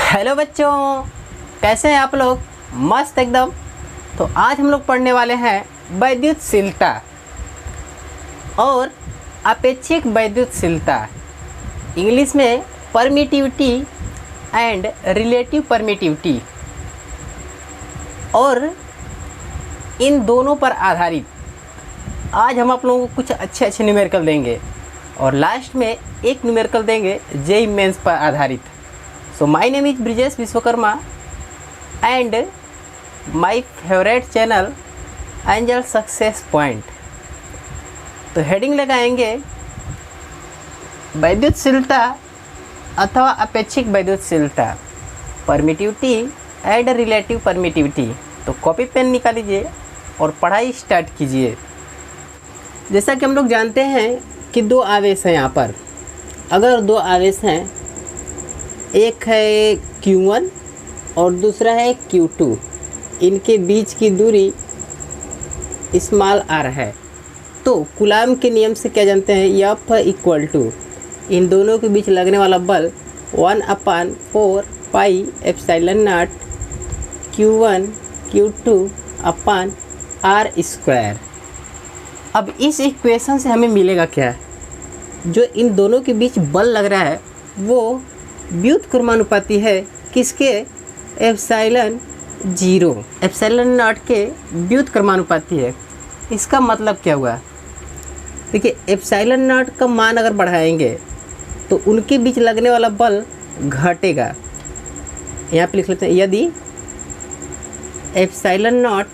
Hello बच्चों, कैसे हैं आप लोग? मस्त एकदम। तो आज हम लोग पढ़ने वाले हैं वैद्युतशीलता और अपेक्षिक वैद्युतशीलता, इंग्लिश में परमिटिविटी एंड रिलेटिव परमिटिविटी। और इन दोनों पर आधारित आज हम आप लोगों को कुछ अच्छे न्यूमेरिकल देंगे और लास्ट में एक न्यूमेरिकल देंगे जेईई मेंस पर आधारित। So my name is Brijesh Vishwakarma and my favorite channel angel success point. तो हेडिंग लगाएंगे वैद्युतशीलता अथवा अपेक्षिक वैद्युतशीलता, परमिटिविटी एंड रिलेटिव परमिटिविटी। तो कॉपी पेन निकालिए और पढ़ाई स्टार्ट कीजिए। जैसा कि हम लोग जानते हैं कि दो आवेश हैं यहाँ पर। अगर दो आवेश हैं, एक है Q1 और दूसरा है Q2, इनके बीच की दूरी स्मॉल r है, तो कूलाम के नियम से क्या जानते हैं, F इक्वल टू इन दोनों के बीच लगने वाला बल 1/4 pi epsilon naught Q1 Q2 upon r square. अब इस इक्वेशन से हमें मिलेगा क्या? जो इन दोनों के बीच बल लग रहा है वो व्युत्क्रमानुपाती है किसके? एप्सिलॉन 0 एप्सिलॉन नॉट के व्युत्क्रमानुपाती है। इसका मतलब क्या हुआ? देखिए, एप्सिलॉन नॉट का मान अगर बढ़ाएंगे तो उनके बीच लगने वाला बल घटेगा। यहाँ पे लिख लेते हैं, यदि एप्सिलॉन नॉट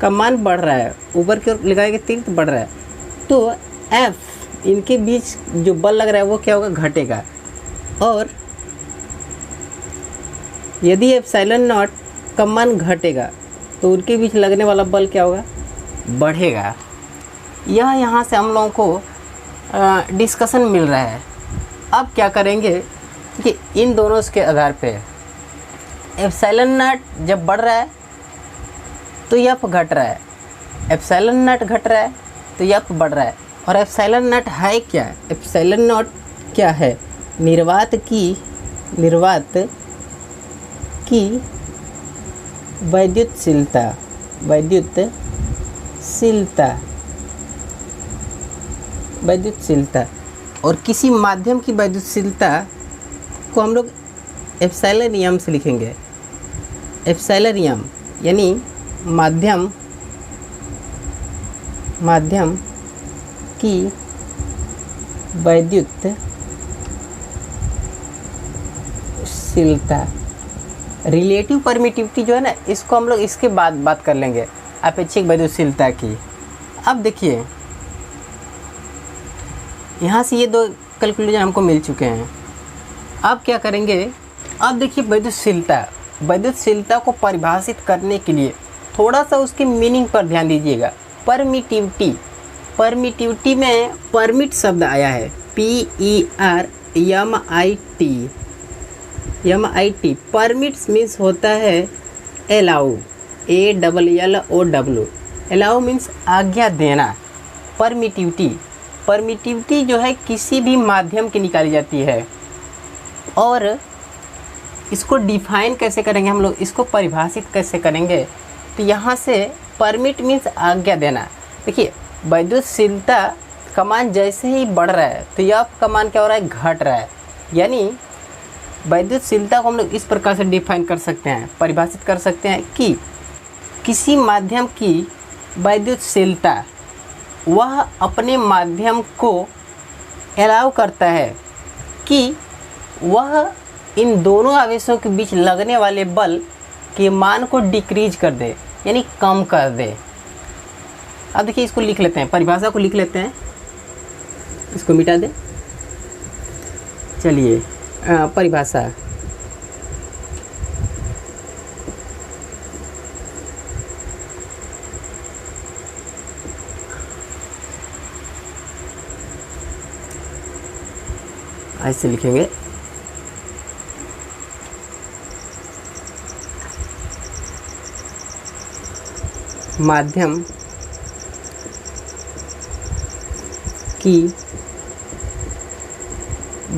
का मान बढ़ रहा है, ऊपर की ओर लगाएंगे 3 तो बढ़ रहा है, तो F इनके बीच जो बल लग रहा है वो क्या होगा? घटेगा। और यदि एप्सिलॉन नॉट का मान घटेगा तो उनके बीच लगने वाला बल क्या होगा? बढ़ेगा। यह यहाँ से हम लोगों को डिस्कशन मिल रहा है। अब क्या करेंगे कि इन दोनों के आधार पे एप्सिलॉन नॉट जब बढ़ रहा है तो F घट रहा है, एप्सिलॉन नॉट घट रहा है तो F बढ़ रहा है। और एप्सिलॉन नॉट है क्या? एप्सिलॉन नॉट क्या है? निर्वात की वैद्युतशीलता और किसी माध्यम की वैद्युतशीलता को हम लोग एप्सिलॉन एम से लिखेंगे। एप्सिलॉन एम यानी माध्यम की वैद्युतशीलता। रिलेटिव परमिटिविटी जो है ना, इसको हम लोग इसके बाद बात कर लेंगे, अपेक्षिक वैद्युतशीलता की। अब देखिए, यहाँ से ये दो कैलकुलेशन हमको मिल चुके हैं। अब क्या करेंगे? अब देखिए, वैद्युतशीलता को परिभाषित करने के लिए थोड़ा सा उसके मीनिंग पर ध्यान दीजिएगा। परमिटिविटी में परमिट शब्द आया है, PERMIT। परमिट्स मीन्स होता है अलाउ, ALLOW। अलाउ मीन्स आज्ञा देना। परमिटिविटी जो है किसी भी माध्यम की निकाली जाती है। और इसको डिफाइन कैसे करेंगे हम लोग, इसको परिभाषित कैसे करेंगे? तो यहाँ से परमिट मीन्स आज्ञा देना। देखिए, वैद्युतशीलता का मान जैसे ही बढ़ रहा है तो यह का मान क्या हो रहा है? घट रहा है। यानी वैद्युतशीलता को हम लोग इस प्रकार से डिफाइन कर सकते हैं, परिभाषित कर सकते हैं कि किसी माध्यम की वैद्युतशीलता वह अपने माध्यम को अलाउ करता है कि वह इन दोनों आवेशों के बीच लगने वाले बल के मान को डिक्रीज कर दे, यानी कम कर दे। अब देखिए, इसको लिख लेते हैं, परिभाषा को लिख लेते हैं, इसको मिटा दें। चलिए, परिभाषा। ऐसे लिखेंगे, माध्यम की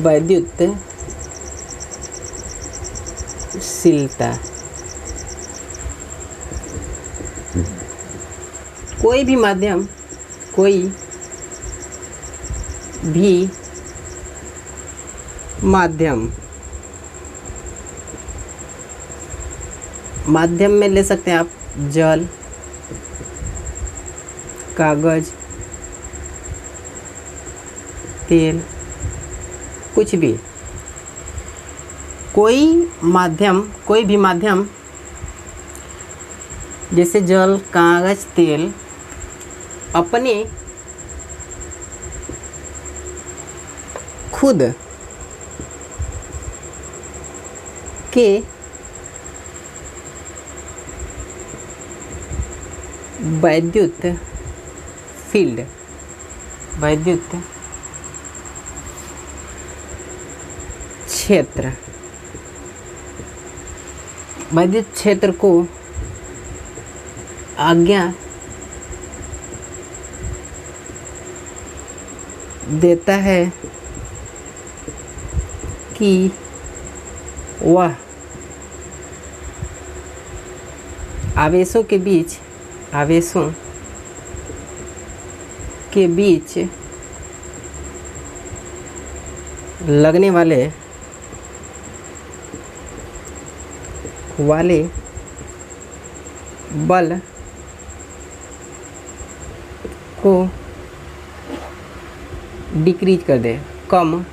वैद्युत संवेदनशीलता। कोई भी माध्यम माध्यम में ले सकते हैं आप जल, कागज, तेल, कुछ भी। कोई भी माध्यम जैसे जल, कागज, तेल अपने खुद के वैद्युत क्षेत्र को आज्ञा देता है कि वह आवेशों के बीच लगने वाले बल को डिक्रीज कर दे, कम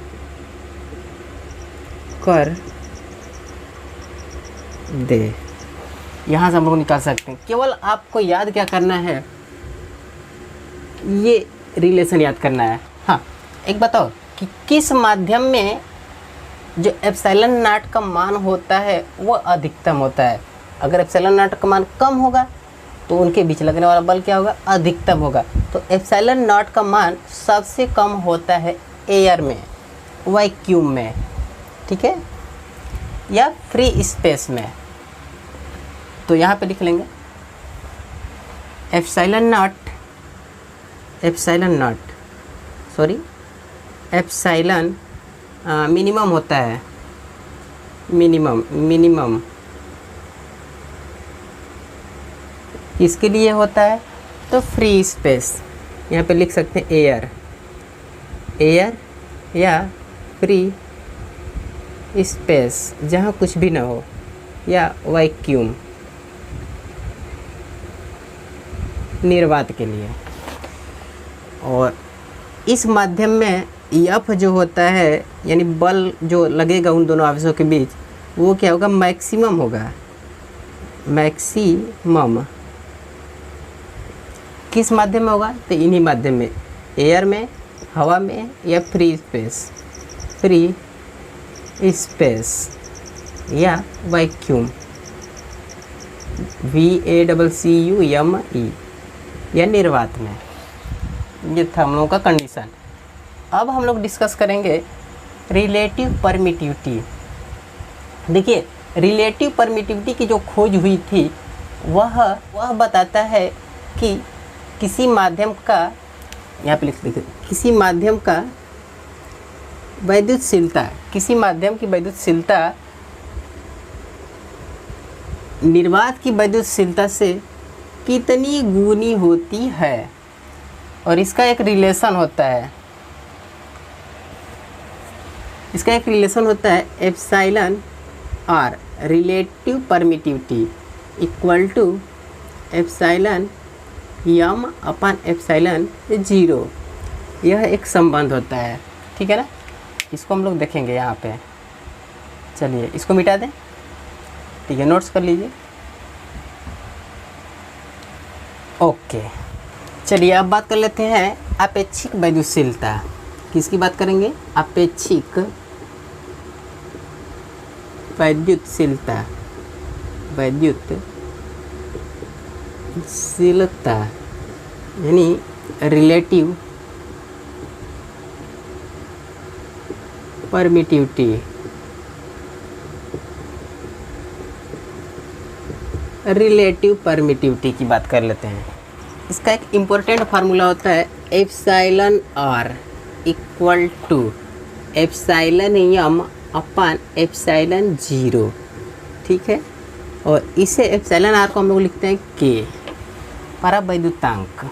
कर दे। यहाँ से हम लोग निकाल सकते हैं। केवल आपको याद क्या करना है, ये रिलेशन याद करना है। हाँ, एक बताओ कि किस माध्यम में जो एप्सिलॉन नॉट का मान होता है वो अधिकतम होता है। अगर एप्सिलॉन नॉट का मान कम होगा तो उनके बीच लगने वाला बल क्या होगा, अधिकतम होगा। तो एप्सिलॉन नॉट का मान सबसे कम होता है एयर में, वैक्यूम में, ठीक है, या फ्री स्पेस में। तो यहाँ पे लिख लेंगे एप्सिलॉन मिनिमम होता है, मिनिमम इसके लिए होता है तो फ्री स्पेस, यहाँ पे लिख सकते हैं एयर या फ्री स्पेस जहाँ कुछ भी ना हो, या वैक्यूम निर्वात के लिए। और इस माध्यम में एफ जो होता है, यानी बल जो लगेगा उन दोनों आवेशों के बीच, वो क्या होगा, मैक्सिमम होगा। मैक्सिमम किस माध्यम में होगा, तो इन्हीं माध्यम में, एयर में, हवा में, या फ्री स्पेस या वैक्यूम, VACCUME, या निर्वात में। ये था हम लोगों का कंडीशन। अब हम लोग डिस्कस करेंगे रिलेटिव परमिटिविटी। देखिए, रिलेटिव परमिटिविटी की जो खोज हुई थी वह बताता है कि किसी माध्यम का, यहाँ पे लिख देखिए, किसी माध्यम का वैद्युतशीलता, किसी माध्यम की वैद्युतशीलता निर्वात की वैद्युतशीलता से कितनी गुनी होती है, और इसका एक रिलेशन होता है, epsilon R relative permittivity equal to epsilon M upon epsilon 0। यह एक संबंध होता है, ठीक है ना। इसको हम लोग देखेंगे यहाँ पे। चलिए इसको मिटा दें, ठीक है, नोट्स कर लीजिए। ओके, चलिए अब बात कर लेते हैं अपेक्षिक वैद्युतशीलता। किसकी बात करेंगे, अपेक्षिक वैद्युतशीलता, यानी रिलेटिव परमिटिविटी। रिलेटिव परमिटिविटी की बात कर लेते हैं। इसका एक इम्पोर्टेंट फार्मूला होता है epsilon R equal to epsilon M upon epsilon 0। ठीक है। और इसे एप्सिलॉन आर को हम लोग लिखते हैं के, परावैद्युतांक।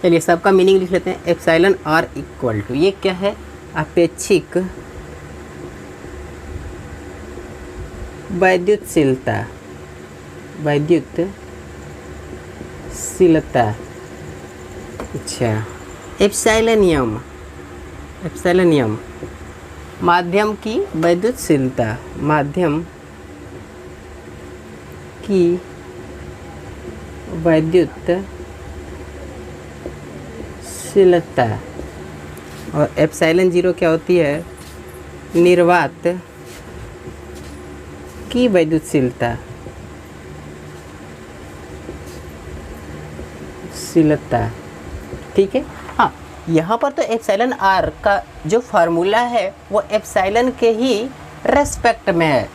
चलिए सबका मीनिंग लिख लेते हैं। एप्सिलॉन आर इक्वल टू, ये क्या है, अपेक्षिक वैद्युतशीलता, वैद्युतशीलता। अच्छा, एप्सिलॉनियम, एप्सिलॉनियम माध्यम की वैद्युतशीलता, माध्यम की वैद्युतशीलता। और एप्सिलॉन जीरो क्या होती है, निर्वात की वैद्युतशीलता, शीलता। ठीक है। हाँ, यहाँ पर तो एप्सिलॉन आर का जो फार्मूला है वो एप्सिलॉन के ही रेस्पेक्ट में है।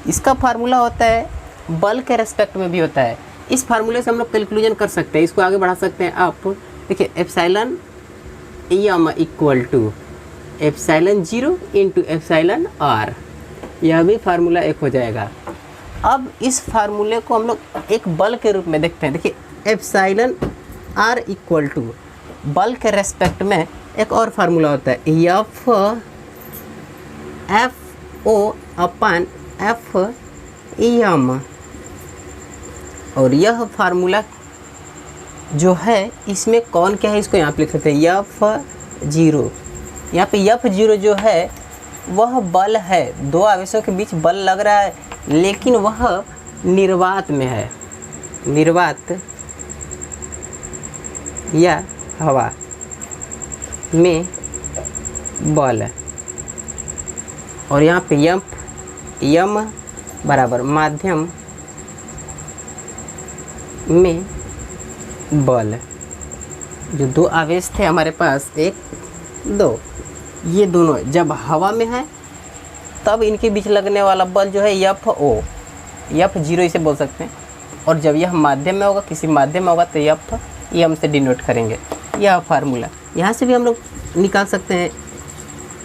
इसका फार्मूला होता है बल के रेस्पेक्ट में भी होता है। इस फार्मूले से हम लोग कैलकुलेशन कर सकते हैं, इसको आगे बढ़ा सकते हैं आप। देखिए epsilon M equal to epsilon zero into epsilon R, यह भी फार्मूला एक हो जाएगा। अब इस फार्मूले को हम लोग एक बल के रूप में देखते हैं। देखिए एप्सिलॉन आर इक्वल टू बल के रेस्पेक्ट में एक और फार्मूला होता है, एफ ओ अपन एफ एम। और यह फार्मूला जो है इसमें कौन क्या है, इसको यहाँ पे लिख सकते हैं एफ जीरो। यहाँ पे एफ जीरो जो है वह बल है, दो आवेशों के बीच बल लग रहा है, लेकिन वह निर्वात में है, निर्वात या हवा में बल। और यहाँ पे यम बराबर माध्यम में बल। जो दो आवेश थे हमारे पास, एक दो, ये दोनों जब हवा में है तब इनके बीच लगने वाला बल जो है एफ ओ, एफ जीरो इसे बोल सकते हैं। और जब यह माध्यम में होगा, किसी माध्यम में होगा, तो एफ एम से डिनोट करेंगे। यह फार्मूला यहाँ से भी हम लोग निकाल सकते हैं,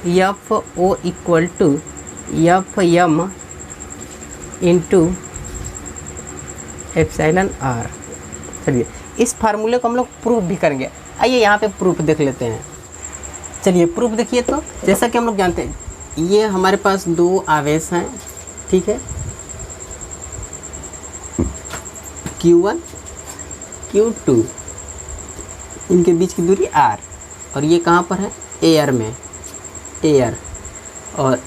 F O equal to F M into epsilon R. चलिए इस फार्मूले को हम लोग प्रूफ भी करेंगे। आइए यहाँ पे प्रूफ देख लेते हैं। चलिए प्रूफ देखिए। तो जैसा कि हम लोग जानते हैं, ये हमारे पास दो आवेश हैं, ठीक है, Q1 Q2, इनके बीच की दूरी r, और ये कहाँ पर है, एयर में, एयर। और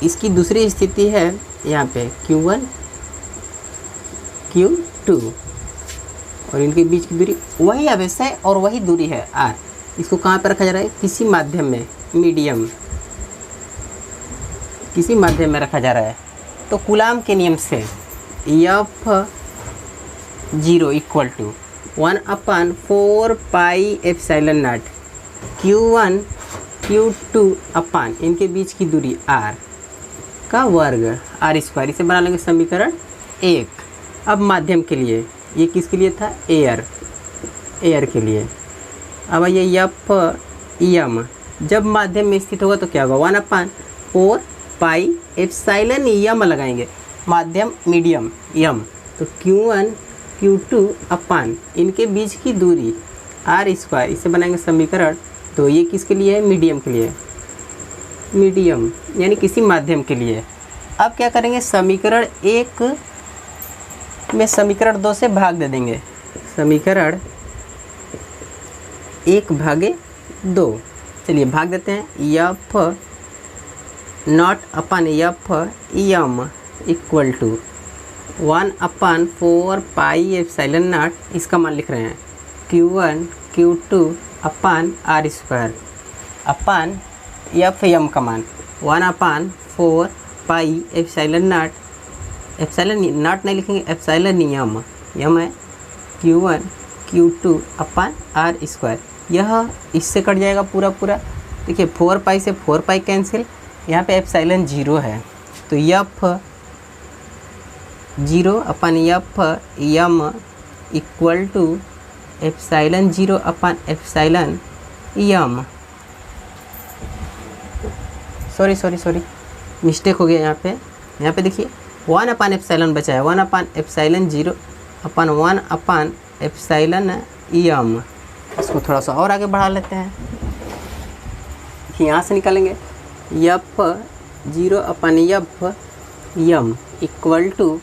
इसकी दूसरी स्थिति है यहाँ पे Q1 Q2, और इनके बीच की दूरी, वही आवेश है और वही दूरी है r। इसको कहाँ पर रखा जा रहा है, किसी माध्यम में, मीडियम, किसी माध्यम में रखा जा रहा है। तो कूलाम के नियम से F zero equal to 1/4 pi epsilon naught Q1 Q2 upon इनके बीच की दूरी r का वर्ग, r स्क्वायर। इसे बना लेंगे समीकरण 1। अब माध्यम के लिए, ये किसके लिए था, एयर, एयर के लिए। अब ये एफ एम जब माध्यम में स्थित होगा तो क्या होगा, 1/4 पाई एप्सिलॉन एम लगाएंगे, माध्यम मीडियम एम, तो Q1 Q2 अपान इनके बीच की दूरी r स्क्वायर। इसे बनाएंगे समीकरण। तो ये किसके लिए है, मीडियम के लिए, मीडियम यानी किसी माध्यम के लिए। अब क्या करेंगे, समीकरण 1 में समीकरण 2 से भाग दे देंगे, समीकरण 1/2। चलिए भाग देते हैं। F naught upon F M equal to 1/4 pi epsilon naught, इसका मान लिख रहे हैं Q1 Q2 upon r square, upon F M का मान 1/4 pi epsilon not, epsilon naught नहीं लिखेंगे, एप्सिलॉन एम, यम है Q1 Q2 upon r square. यह इससे कट जाएगा पूरा पूरा। देखिए 4 पाई से 4 पाई कैंसिल, यहाँ पे एप्सिलॉन जीरो है, तो F zero upon F M equal to epsilon zero upon epsilon M. Sorry mistake हो गया यहाँ पे देखिए 1 अपान एप्सिलॉन बचा है, 1 अपान एप्सिलॉन 0 अपन 1 अपान एप्सिलॉन यम। इसको थोड़ा सा और आगे बढ़ा लेते हैं, यहाँ से निकालेंगे F 0 upon F Yama equal to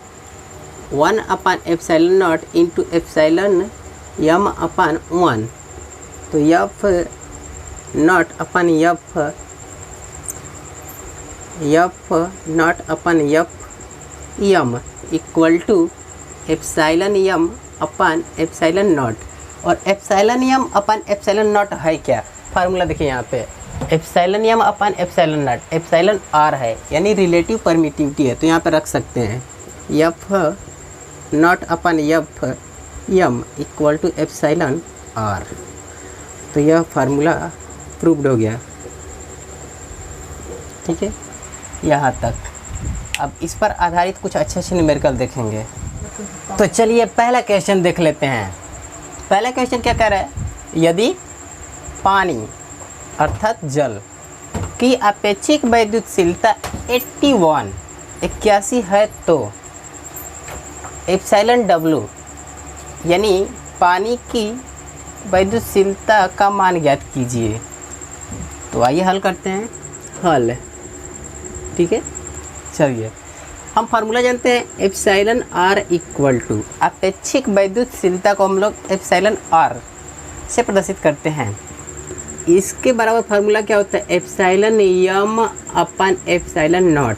1 upon epsilon not into epsilon m upon 1। तो F not upon F not upon F Yama equal to epsilon m upon epsilon not. और epsilon m upon epsilon not है क्या? Formula देखिए यहाँ पे, epsilon m upon epsilon not, epsilon r है यानी relative permittivity है, तो यहाँ पे रख सकते हैं F not upon F Yama equal to epsilon R. तो यह फार्मूला प्रूव्ड हो गया। ठीक है, यहाँ तक। अब इस पर आधारित कुछ अच्छे से न्यूमेरिकल देखेंगे। तो चलिए पहला क्वेश्चन देख लेते हैं। पहला क्वेश्चन क्या कह रहा है, यदि पानी अर्थात जल की अपेक्षिक वैद्युतशीलता 81 है तो एप्सिलॉन डब्लू यानी पानी की वैद्युतशीलता का मान ज्ञात कीजिए। तो आइए हल करते हैं। हल, ठीक है, चलिए हम फार्मूला जानते हैं एप्सिलॉन आर इक्वल टू, अपेक्षिक वैद्युतशीलता को हम लोग एप्सिलॉन आर से प्रदर्शित करते हैं। इसके बराबर फार्मूला क्या होता है, epsilon m upon epsilon not.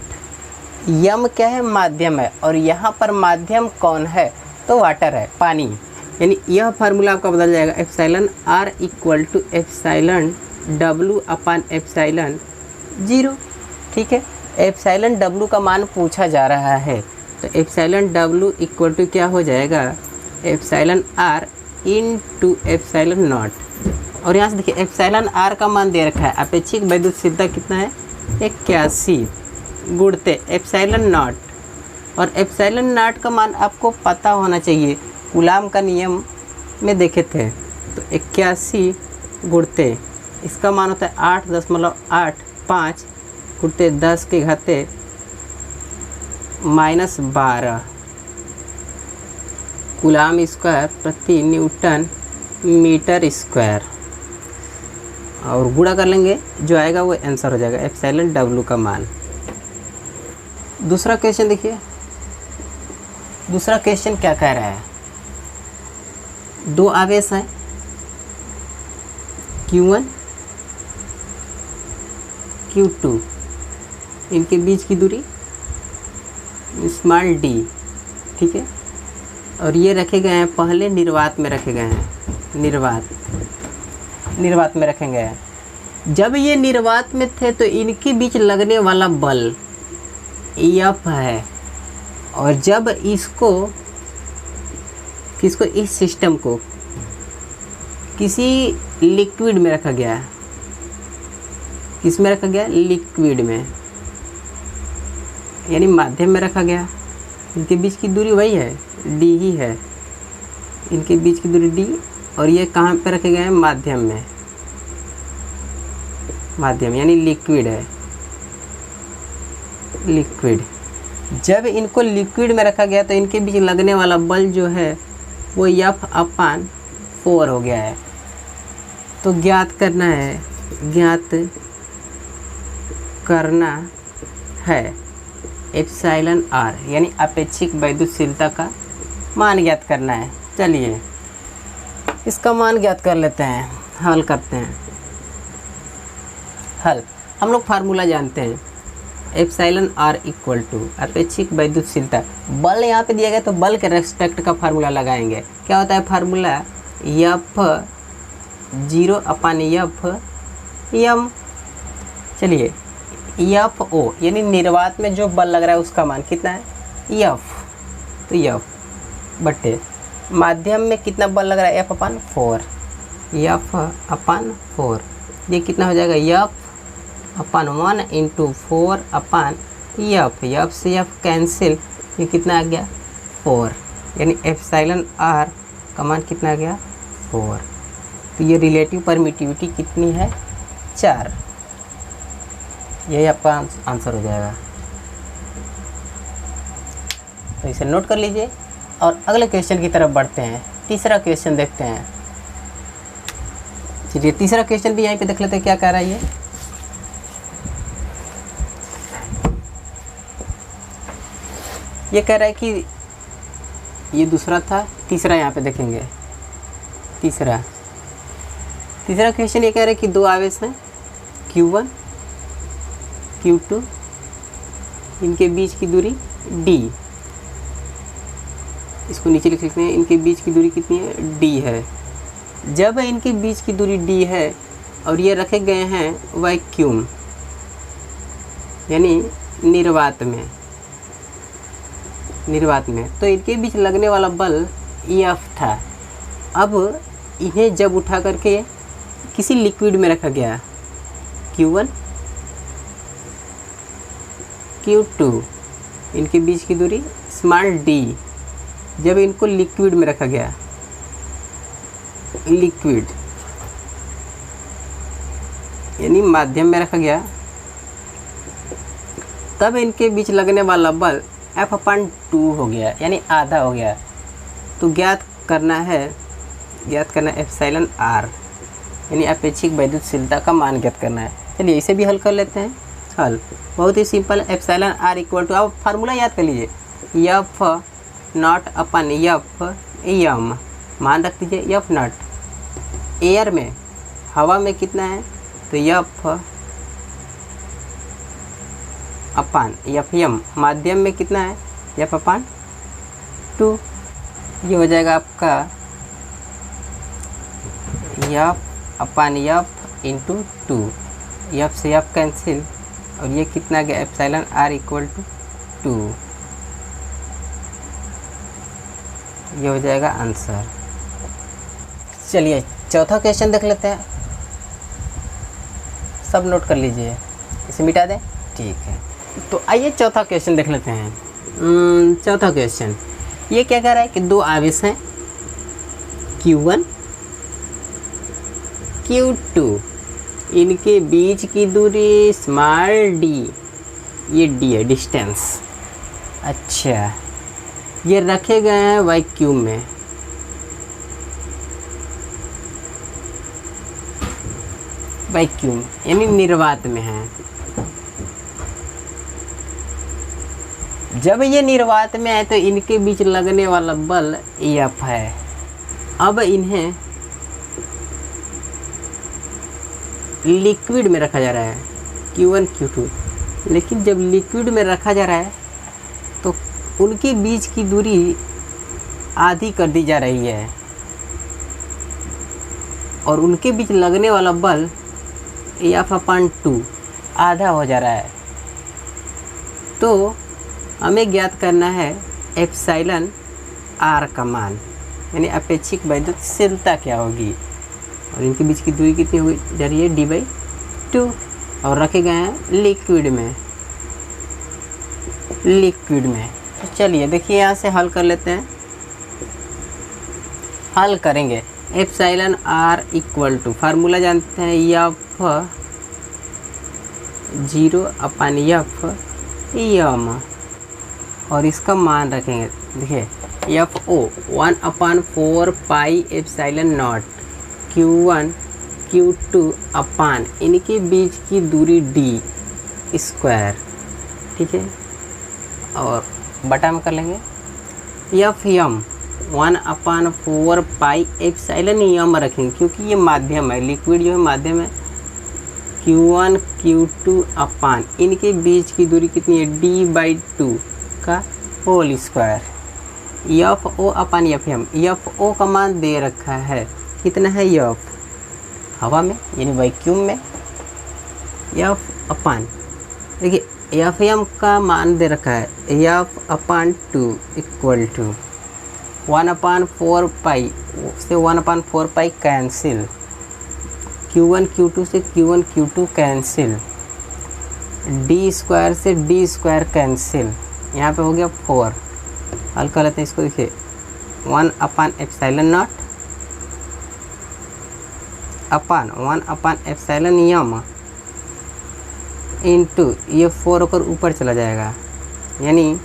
M क्या है, माध्यम है, और यहाँ पर माध्यम कौन है, तो वाटर है, पानी। यानी यह फार्मूला आपका बदल जाएगा, epsilon R equal to epsilon W upon epsilon 0। ठीक है, एप्सिलॉन डब्लू का मान पूछा जा रहा है, तो एप्सिलॉन डब्लू इक्वल टू क्या हो जाएगा, epsilon R into epsilon not. और यहाँ से देखिए एप्सिलॉन आर का मान दे रखा है, अपेक्षिक वैद्युतशीलता कितना है 81 गुणते एप्सिलॉन नॉट। और एप्सिलॉन नॉट का मान आपको पता होना चाहिए, कूलाम का नियम में देखे थे। तो 81 गुणते इसका मान होता है 8.85 गुणते 10 के घाते -12 कूलाम स्क्वायर प्रति न्यूटन मीटर स्क्वायर। और गुणा कर लेंगे, जो आएगा वो आंसर हो जाएगा एप्सिलॉन डब्लू का मान। दूसरा क्वेश्चन देखिए, दूसरा क्वेश्चन क्या कह रहा है, दो आवेश हैं Q1 Q2, इनके बीच की दूरी स्मॉल d। ठीक है, और ये रखे गए हैं पहले निर्वात में रखे गए हैं, निर्वात में रखे गए हैं। जब ये निर्वात में थे तो इनके बीच लगने वाला बल F है, और जब इसको इस सिस्टम को किसी लिक्विड में रखा गया, किस में रखा गया, लिक्विड में यानी माध्यम में रखा गया, इनके बीच की दूरी वही है d ही है, इनके बीच की दूरी d, और ये कहाँ पे रखे गए हैं, माध्यम में, माध्यम यानी लिक्विड है, लिक्विड। जब इनको लिक्विड में रखा गया तो इनके बीच लगने वाला बल जो है वो F अपान 4 हो गया है। तो ज्ञात करना है एप्सिलॉन आर यानी अपेक्षिक वैद्युतशीलता का मान ज्ञात करना है। चलिए इसका मान ज्ञात कर लेते हैं, हल करते हैं। हल, हम लोग फार्मूला जानते हैं एप्सिलॉन आर इक्वल टू अपेक्षिक वैद्युतशीलता, बल यहाँ पे दिया गया तो बल के रेस्पेक्ट का फार्मूला लगाएंगे। क्या होता है फार्मूला, F 0 अपान F यम। चलिए F O यानी निर्वात में जो बल लग रहा है उसका मान कितना है, F, तो F बटे माध्यम में कितना बल लग रहा है, F अपान 4, F अपान 4, ये कितना हो जाएगा, F अपान 1 इंटू 4 अपान F से F कैंसिल, ये कितना आ गया 4, यानी एप्सिलॉन आर का मान कितना आ गया 4। तो ये रिलेटिव परमिटिविटी कितनी है, 4। यही आपका आंसर हो जाएगा। तो इसे नोट कर लीजिए और अगले क्वेश्चन की तरफ बढ़ते हैं। तीसरा क्वेश्चन देखते हैं। चलिए तीसरा क्वेश्चन भी यहीं पे देख लेते हैं क्या कह रहा है ये कह रहा है कि ये दूसरा था, तीसरा यहाँ पे देखेंगे। तीसरा क्वेश्चन ये कह रहा है कि दो आवेश हैं Q1 Q2, इनके बीच की दूरी D। इसको नीचे लिख लेते हैं, इनके बीच की दूरी कितनी है, D है। जब इनके बीच की दूरी D है और ये रखे गए हैं वैक्यूम यानी निर्वात में, तो इनके बीच लगने वाला बल F था। अब इन्हें जब उठा करके किसी लिक्विड में रखा गया Q1 Q2, इनके बीच की दूरी स्मॉल d, जब इनको लिक्विड में रखा गया, लिक्विड यानी माध्यम में रखा गया, तब इनके बीच लगने वाला बल F/2 हो गया यानी आधा हो गया। तो ज्ञात करना है एप्सिलॉन r यानी अपेक्षिक वैद्युतशीलता का मान ज्ञात करना है। चलिए इसे भी हल कर लेते हैं। हल बहुत ही simple, epsilon r equal to, आप फार्मूला याद कर लीजिए, F0/F मान रख दीजिए। F0 एयर में, हवा में कितना है, तो F/Fm माध्यम में कितना है, F/2। ये हो जाएगा आपका F/F इंटू 2, F से F कैंसिल, और ये कितना गया, एप्सिलॉन r इक्वल टू 2। ये हो जाएगा आंसर। चलिए चौथा क्वेश्चन देख लेते हैं, सब नोट कर लीजिए, इसे मिटा दें, ठीक है। तो आइए चौथा क्वेश्चन देख लेते हैं। चौथा क्वेश्चन ये क्या कह रहा है कि दो आवेश हैं Q1 Q2, इनके बीच की दूरी स्मॉल d, ये d है डिस्टेंस। अच्छा, ये रखे गए हैं वैक्यूम में, वैक्यूम यानी निर्वात में है। जब ये निर्वात में है तो इनके बीच लगने वाला बल F है। अब इन्हें लिक्विड में रखा जा रहा है Q1 Q2, लेकिन जब लिक्विड में रखा जा रहा है तो उनके बीच की दूरी आधी कर दी जा रही है और उनके बीच लगने वाला बल F/2 आधा हो जा रहा है। तो हमें ज्ञात करना है एप्सिलॉन r का मान, यानी अपेक्षिक वैद्युतशीलता क्या होगी, और इनके बीच की दूरी कितनी होगी जा रही है, D/2, और रखे गए हैं लिक्विड में। तो चलिए देखिए यहाँ से हल कर लेते हैं। हल करेंगे, epsilon r equal to, formula जानते हैं, F0/Fm, और इसका मान रखेंगे, देखिए FO 1/4 pi epsilon naught Q1 Q2 upon इनके बीच की दूरी d स्क्वायर, ठीक है, और बटा में कर लेंगे Fm 1/4 पाई एप्सिलॉन m रखेंगे, क्योंकि ये माध्यम है, लिक्विड जो है माध्यम है। Q1 Q2 अपान इनके बीच की दूरी कितनी है, D/2 का होल स्क्वायर। FO/Fm, FO का मान दे रखा है, कितना है, F हवा में यानी वैक्यूम में, F/, देखिए Fm का मान दे रखा है F/2 इक्वल टू 1/4 पाई से 1/4 पाई कैंसिल, Q1 Q2 से Q1 Q2 cancel, D square से D स्क्वायर कैंसिल, यहाँ पे हो गया 4। हल कर लेते हैं इसको, देखिए 1/एप्सिलॉन नॉट अपान 1/एप्सिलॉन m इंटू ये 4 होकर ऊपर चला जाएगा, यानी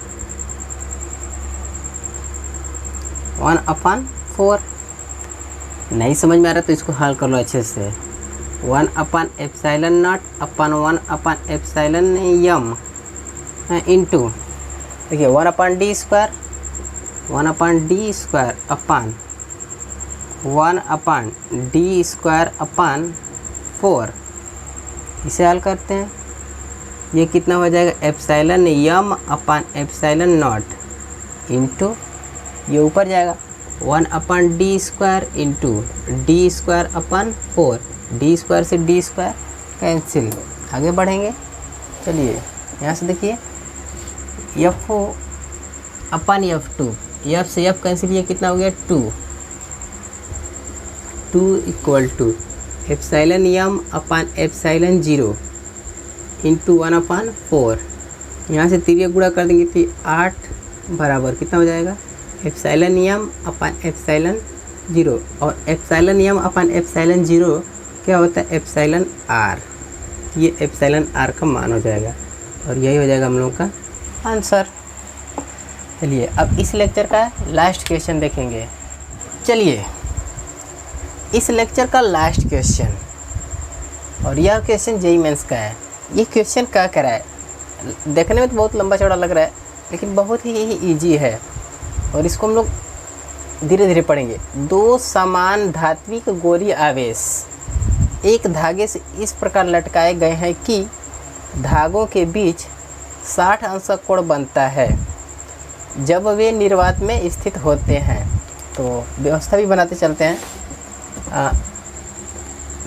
1/4। नहीं समझ में आ रहा तो इसको हल कर लो अच्छे से। 1/ε0 अपन 1/ε m इंटू देखिए 1/d² 1/d² अपन 1/d²/4। इसे हल करते हैं, ये कितना हो जाएगा ε/m/ε0 इंटू ये ऊपर जाएगा 1/d² इंटू d²/4। d² से d² कैंसिल, आगे बढ़ेंगे। चलिए यहाँ से देखिए F/F2, F से F कैंसिल, ये कितना हो गया 2 = ε/m/ε0 इंटू 1/4। यहाँ से तिरिया गुणा कर देंगे तो 8 बराबर कितना हो जाएगा ε/m/ε0। और ε/m/ε0 क्या होता है εr, ये εr का मान हो जाएगा और यही हो जाएगा हम लोग का आंसर। चलिए अब इस लेक्चर का लास्ट क्वेश्चन देखेंगे। चलिए इस लेक्चर का लास्ट क्वेश्चन, और यह क्वेश्चन जेईई मेंस का है। ये क्वेश्चन क्या कर रहा है, देखने में तो बहुत लंबा चौड़ा लग रहा है लेकिन बहुत ही इजी है और इसको हम लोग धीरे धीरे पढ़ेंगे। दो समान धात्विक गोलीय आवेश एक धागे से इस प्रकार लटकाए गए हैं कि धागों के बीच 60 अंश का कोण बनता है जब वे निर्वात में स्थित होते हैं। तो व्यवस्था भी बनाते चलते हैं।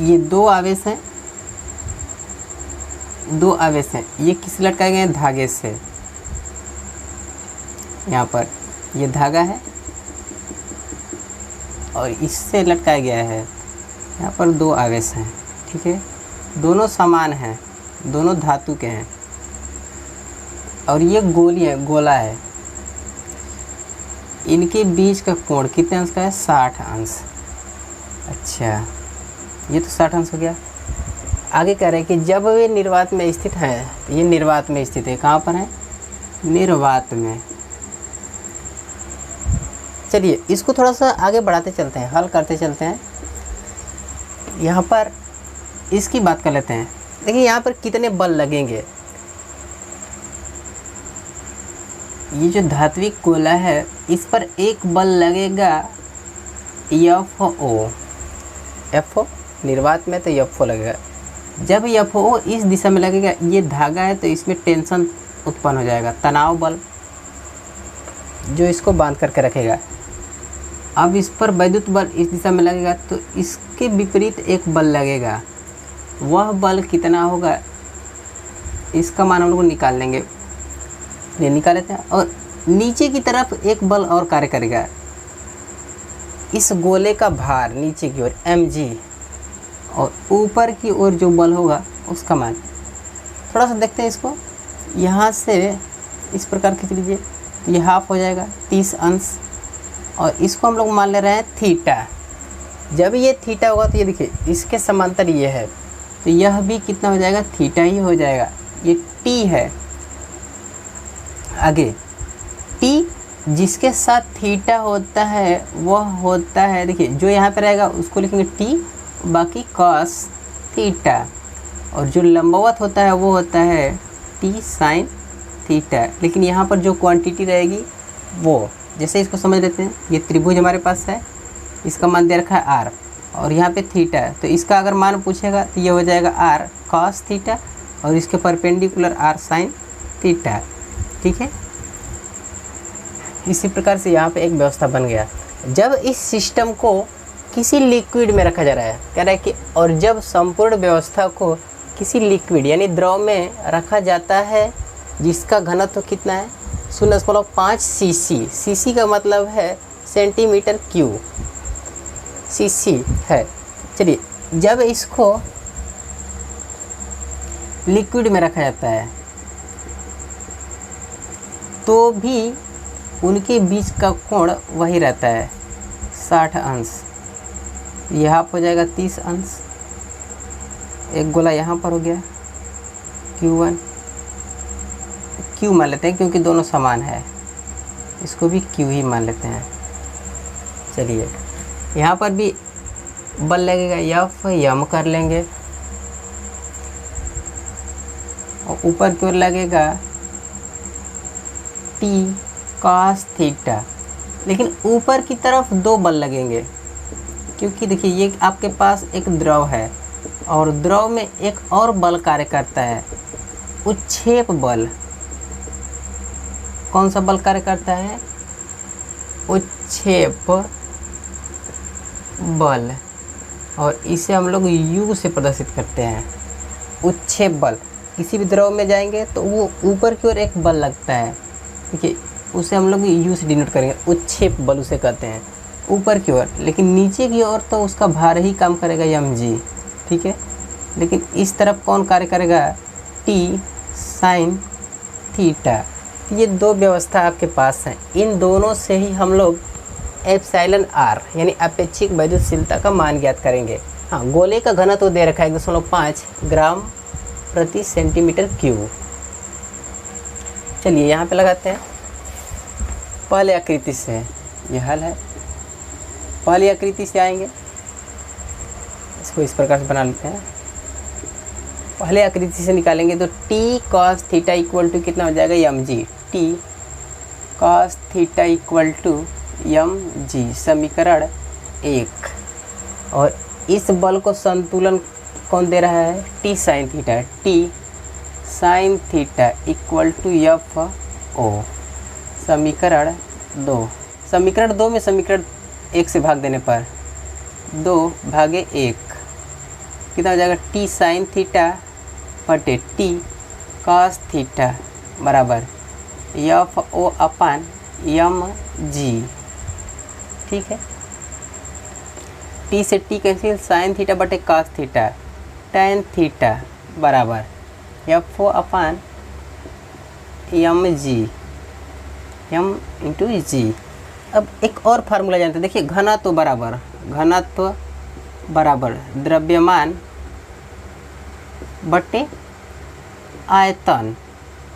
ये दो आवेश हैं, ये किस लटकाए गए हैं, धागे से। यहाँ पर ये धागा है और इससे लटकाया गया है। यहाँ पर दो आवेश हैं, ठीक है, दोनों समान हैं, दोनों धातु के हैं और ये गोला है। इनके बीच का कोण कितने अंश का है, 60 अंश। अच्छा, ये तो 60 अंश हो गया। आगे कह रहे हैं कि जब वे निर्वात में स्थित हैं, तो ये निर्वात में स्थित है। कहाँ पर है, निर्वात में। चलिए इसको थोड़ा सा आगे बढ़ाते चलते हैं, हल करते चलते हैं। यहाँ पर इसकी बात कर लेते हैं। देखिए यहाँ पर कितने बल लगेंगे। ये जो धात्विक गोला है इस पर एक बल लगेगा F/O निर्वात में, तो F/O लगेगा। जब F/O इस दिशा में लगेगा, ये धागा है तो इसमें टेंशन उत्पन्न हो जाएगा, तनाव बल जो इसको बांध करके रखेगा। अब इस पर वैद्युत बल इस दिशा में लगेगा तो इसके विपरीत एक बल लगेगा। वह बल कितना होगा, इसका मान हम लोग निकाल लेंगे। ये निकाल लेते हैं। और नीचे की तरफ एक बल और कार्य करेगा। इस गोले का भार नीचे की ओर mg और ऊपर की ओर जो बल होगा उसका मान। थोड़ा सा देखते हैं इसको। यहाँ से इस प्रकार खींच लीजिए तो ये हाफ हो जाएगा 30 अंश और इसको हम लोग मान ले रहे हैं थीटा। जब ये थीटा होगा तो ये देखिए इसके समांतर ये है तो यह भी कितना हो जाएगा, थीटा ही हो जाएगा। ये टी है। आगे टी जिसके साथ थीटा होता है वह होता है, देखिए जो यहाँ पे रहेगा उसको लिखेंगे टी, बाकी कॉस थीटा, और जो लंबवत होता है वो होता है टी साइन थीटा। लेकिन यहाँ पर जो क्वांटिटी रहेगी वो, जैसे इसको समझ लेते हैं। ये त्रिभुज हमारे पास है, इसका मान दे रखा है आर और यहाँ पे थीटा है, तो इसका अगर मान पूछेगा तो ये हो जाएगा आर कॉस थीटा और इसके परपेंडिकुलर आर साइन थीटा। ठीक है, इसी प्रकार से यहाँ पे एक व्यवस्था बन गया। जब इस सिस्टम को किसी लिक्विड में रखा जा रहा है, कह रहा है कि और जब संपूर्ण व्यवस्था को किसी लिक्विड यानी द्रव में रखा जाता है जिसका घनत्व कितना है 0.5 सीसी। सीसी का मतलब है सेंटीमीटर क्यूब, सीसी है। चलिए, जब इसको लिक्विड में रखा जाता है तो भी उनके बीच का कोण वही रहता है 60 अंश। ये हाफ हो जाएगा 30 अंश। एक गोला यहाँ पर हो गया Q1, Q मान लेते हैं क्योंकि दोनों समान है, इसको भी Q ही मान लेते हैं। चलिए यहाँ पर भी बल लगेगा, एफ यम कर लेंगे और ऊपर की ओर लगेगा टी कॉस थीटा। लेकिन ऊपर की तरफ दो बल लगेंगे, क्योंकि देखिए ये आपके पास एक द्रव है और द्रव में एक और बल कार्य करता है, उच्छेप बल। कौन सा बल कार्य करता है? उच्छेप बल, और इसे हम लोग U से प्रदर्शित करते हैं। उच्छेप बल, किसी भी द्रव में जाएंगे तो वो ऊपर की ओर एक बल लगता है, देखिए उसे हम लोग U से डिनोट करेंगे, उच्छेप बल उसे कहते हैं ऊपर की ओर। लेकिन नीचे की ओर तो उसका भार ही काम करेगा mg, ठीक है। लेकिन इस तरफ कौन कार्य करेगा? T sine theta. ये दो व्यवस्था आपके पास हैं, इन दोनों से ही हम लोग एप्सिलॉन r यानी अपेक्षिक वैद्युतशीलता का मान ज्ञात करेंगे। हाँ, गोले का घनत्व तो दे रखा है 1.5 ग्राम प्रति सेंटीमीटर क्यूब। चलिए यहाँ पे लगाते हैं। पहले आकृति से ये हल है, पहली आकृति से आएंगे, इसको इस प्रकार से बना लेते हैं। पहले आकृति से निकालेंगे तो T cos theta equal to कितना हो जाएगा? mg। T cos theta equal to mg, समीकरण 1। और इस बल को संतुलन कौन दे रहा है? T sine theta. T sine theta equal to F O, समीकरण 2। समीकरण 2 में समीकरण 1 से भाग देने पर 2 भागे 1 कितना हो जाएगा? टी साइन थीटा बटे टी कॉस थीटा बराबर एफ ओ अपान एम जी, ठीक है। टी से टी कैंसिल, साइन थीटा बटे कॉस थीटा, टेन थीटा बराबर एफ ओ अपान एम जी, एम इंटू जी। अब एक और फार्मूला जानते हैं, देखिए घनत्व बराबर द्रव्यमान बटे आयतन,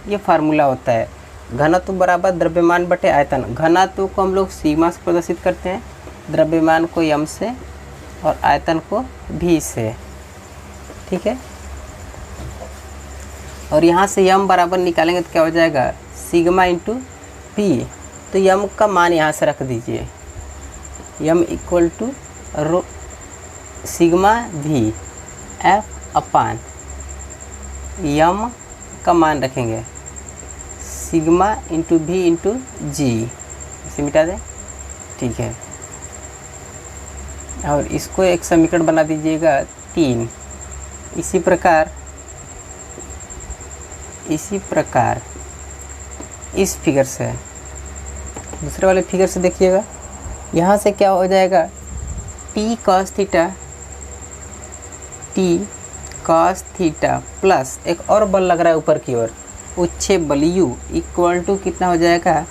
ये फार्मूला होता है। घनत्व बराबर द्रव्यमान बटे आयतन। घनत्व को हम लोग सिग्मा से प्रदर्शित करते हैं, द्रव्यमान को m से और आयतन को v से, ठीक है। और यहाँ से m बराबर निकालेंगे तो क्या हो जाएगा? Sigma into v। तो m का मान यहाँ से रख दीजिए, m equal to rho sigma v f upon m का मान रखेंगे sigma into v into G, इसे मिटा दें, ठीक है। और इसको एक समीकरण बना दीजिएगा 3। इसी प्रकार इस फिगर से, दूसरे वाले फिगर से देखिएगा, यहाँ से क्या हो जाएगा? टी कॉस थीटा प्लस एक और बल लग रहा है ऊपर की ओर, उच्छेप बल U इक्वल टू कितना हो जाएगा?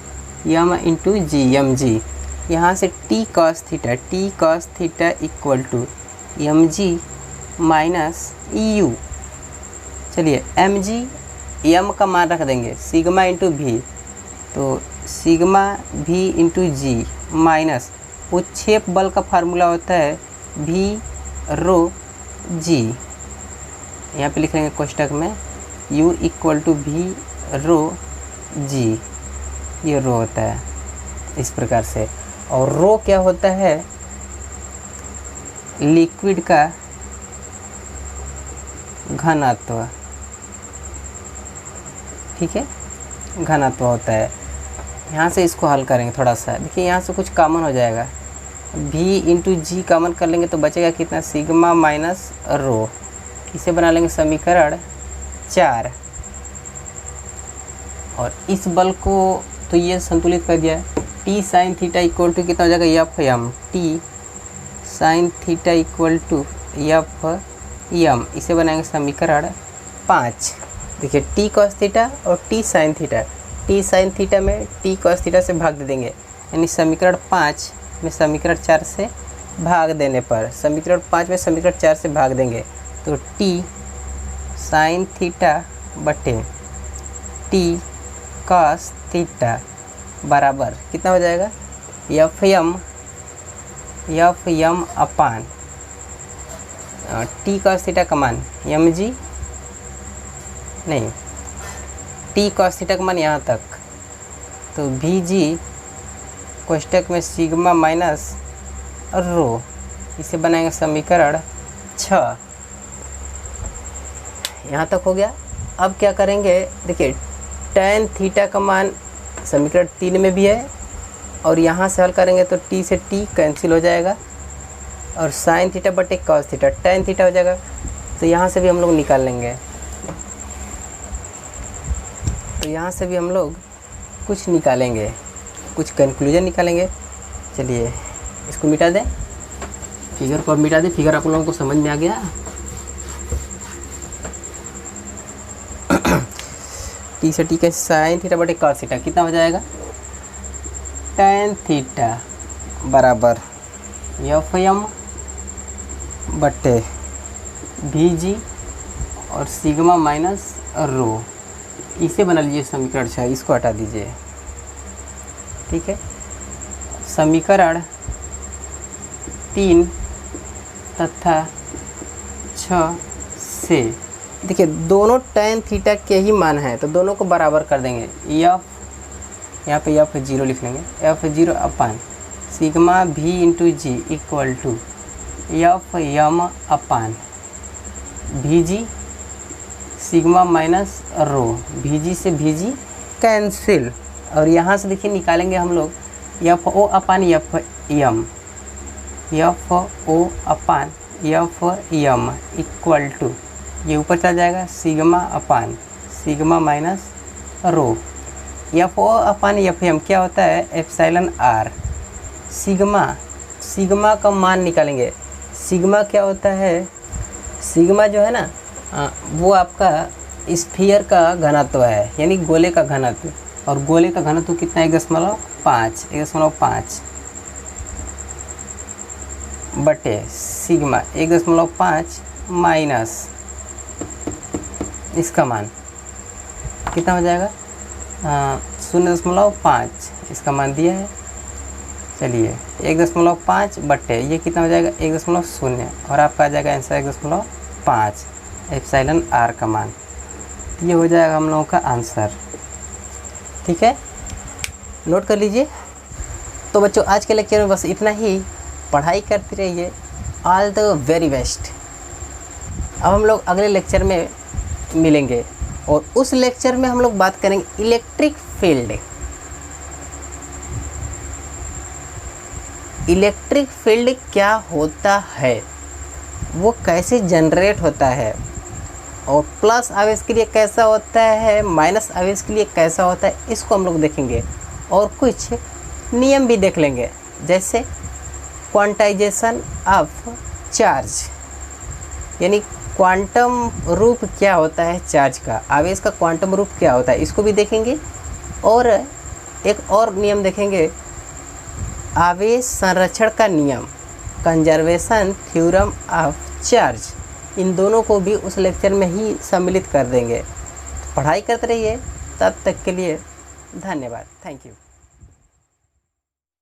m into G, M G. यहाँ से T cos theta equal to M G minus U. चलिए एम जी एम का मान रख देंगे सिग्मा इंटू भी, तो सिग्मा भी इंटू जी माइनस उच्छेप बल का फार्मूला होता है भी रो जी। यहाँ पे लिख लेंगे कोष्टक में U इक्वल टू भी रो जी, ये रो होता है इस प्रकार से। और रो क्या होता है? लिक्विड का घनत्व, ठीक है, घनत्व होता है। यहाँ से इसको हल करेंगे थोड़ा सा, देखिए यहाँ से कुछ कॉमन हो जाएगा, v इंटू जी कॉमन कर लेंगे तो बचेगा कितना? सिग्मा माइनस रो। इसे बना लेंगे समीकरण 4। और इस बल को तो ये संतुलित कर दिया है। T sine theta equal to कितना हो जाएगा? F M. T sine theta equal to F M, इसे बनाएंगे समीकरण 5। देखिए टी कॉस थीटा और T sine theta, T sine theta में टी कॉस थीटा से भाग दे देंगे, यानी समीकरण 5 में समीकरण 4 से भाग देने पर, समीकरण 5 में समीकरण 4 से भाग देंगे तो टी साइन थीटा बटे टी कॉस थीटा बराबर कितना हो जाएगा? एफ एम एफ एम अपान टी कॉस थीटा का मान एम जी, नहीं टी कॉस थीटा का मान यहाँ तक, तो भी जी कोष्टक में सिग्मा माइनस रो, इसे बनाएंगे समीकरण 6। यहाँ तक हो गया। अब क्या करेंगे, देखिए tan थीटा का मान समीकरण 3 में भी है, और यहाँ से हल करेंगे तो t से t कैंसिल हो जाएगा, और साइन थीटा बटे कॉस थीटा tan थीटा हो जाएगा, तो यहाँ से भी हम लोग निकाल लेंगे। तो यहाँ से भी हम लोग कुछ निकालेंगे, कुछ कंक्लूजन निकालेंगे। चलिए इसको मिटा दें, फिगर को अब मिटा दें। फिगर आप लोगों को समझ में आ गया। टी से टी का साइन थीटा बटे कॉस थीटा कितना हो जाएगा, tan थीटा बराबर एफ एम बटे भी जी और सिग्मा माइनस रो, इसे बना लीजिए समीकरण 6, इसको हटा दीजिए। ठीक है, समीकरण 3 तथा 6 से देखिए दोनों tan थीटा के ही मान हैं, तो दोनों को बराबर कर देंगे। एफ यहाँ पे एफ 0 लिख लेंगे, एफ 0 अपान सिग्मा भी into g equal to F m upon भी जी सिग्मा माइनस रो, भी जी से भी जी कैंसिल, और यहाँ से देखिए निकालेंगे हम लोग F O upon F m, F O upon F M equal to, ये ऊपर चला जाएगा sigma upon sigma minus rho, F O upon F m क्या होता है एप्सिलॉन आर, सिग्मा का मान निकालेंगे। सिग्मा क्या होता है, सिग्मा जो है ना वो आपका स्फीयर का घनत्व है, यानी गोले का घनत्व, और गोले का घनत्व कितना है 1.5 बटे सिग्मा 1.5 माइनस इसका मान कितना हो जाएगा 0.5, इसका मान दिया है। चलिए 1.5 बटे ये कितना हो जाएगा 1.0, और आपका आ जाएगा आंसर 1.5 एप्सिलॉन आर का मान। ये हो जाएगा हम लोगों का आंसर। ठीक है, नोट कर लीजिए। तो बच्चों आज के लेक्चर में बस इतना ही, पढ़ाई करते रहिए। All the very best. अब हम लोग अगले लेक्चर में मिलेंगे, और उस लेक्चर में हम लोग बात करेंगे इलेक्ट्रिक फील्ड। इलेक्ट्रिक फील्ड क्या होता है, वो कैसे जनरेट होता है, और प्लस आवेश के लिए कैसा होता है, माइनस आवेश के लिए कैसा होता है, इसको हम लोग देखेंगे। और कुछ नियम भी देख लेंगे, जैसे क्वांटाइजेशन ऑफ चार्ज, यानी क्वांटम रूप क्या होता है चार्ज का, आवेश का क्वांटम रूप क्या होता है, इसको भी देखेंगे। और एक और नियम देखेंगे, आवेश संरक्षण का नियम, कंजर्वेशन थ्योरम ऑफ चार्ज, इन दोनों को भी उस लेक्चर में ही सम्मिलित कर देंगे। पढ़ाई करते रहिए, तब तक के लिए धन्यवाद। Thank you.